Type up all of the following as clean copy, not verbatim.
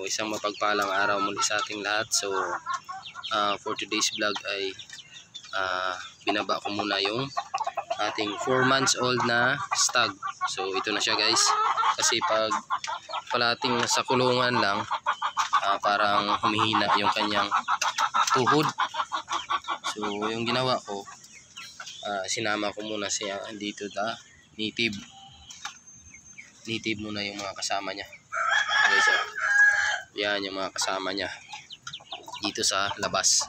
isang mapagpalang araw muli sa ating lahat. So for today's vlog ay binaba ko muna yung ating 4 months old na stag. So ito na siya guys, kasi pag palating nasa kulungan lang, parang humihina yung kanyang tuhod. So yung ginawa ko, sinama ko muna siya dito sa native muna yung mga kasama niya. Okay, so yan yung mga kasama niya dito sa labas.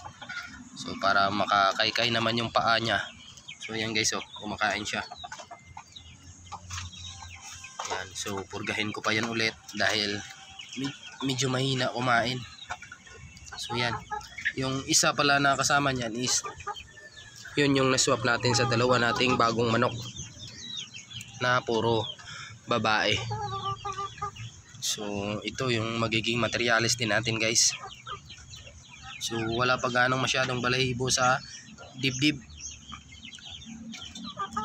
So para makakaykay naman yung paa niya. So yan guys, oh, kumakain siya. Yan, so purgahin ko pa yan ulit dahil medyo mahina kumain. So yan, yung isa pala na kasama niyan is yun yung naswap natin sa dalawa nating bagong manok na puro babae. So ito yung magiging materialis din natin guys. So wala pa ganong masyadong balahibo sa dibdib.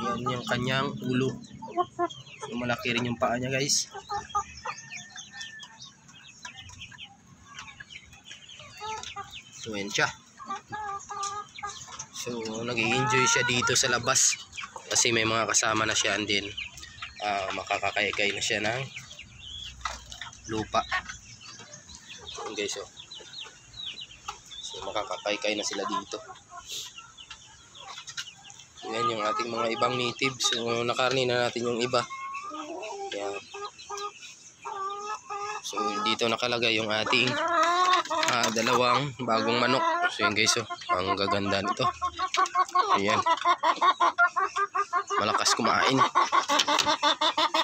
Yan yung kanyang ulo. So malaki rin yung paa niya guys. So yan siya. So nag-i-enjoy siya dito sa labas kasi may mga kasama na siya, and then makakakaykay na siya ng lupa. So guys, oh. So makakakaykay na sila dito. So yan yung ating mga ibang native. So nakarni na natin yung iba. Yan. So dito nakalagay yung ating dalawang bagong manok. So yan guys, oh, ang gaganda nito. Ayan, malakas kumain.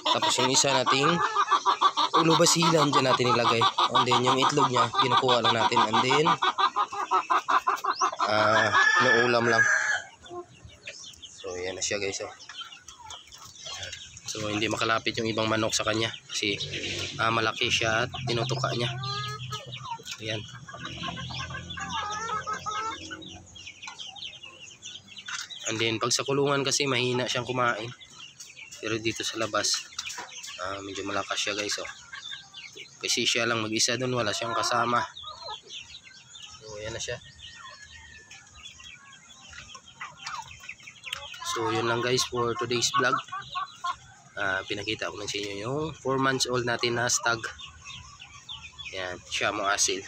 Tapos yung isa nating ulo basilan dyan natin ilagay, and then yung itlog niya kinukuha lang natin, and then ulam lang. So yan na siya guys, oh. So hindi makalapit yung ibang manok sa kanya kasi malaki siya at tinutuka niya. Ayan. And then pag sa kulungan kasi mahina siyang kumain, pero dito sa labas medyo malakas siya guys, oh. Kasi siya lang mag-isa doon, wala siyang kasama. So yan na siya. So yun lang guys for today's vlog. Pinakita ko lang sa inyo yung 4 months old natin na stag. Yan, siya mo asil.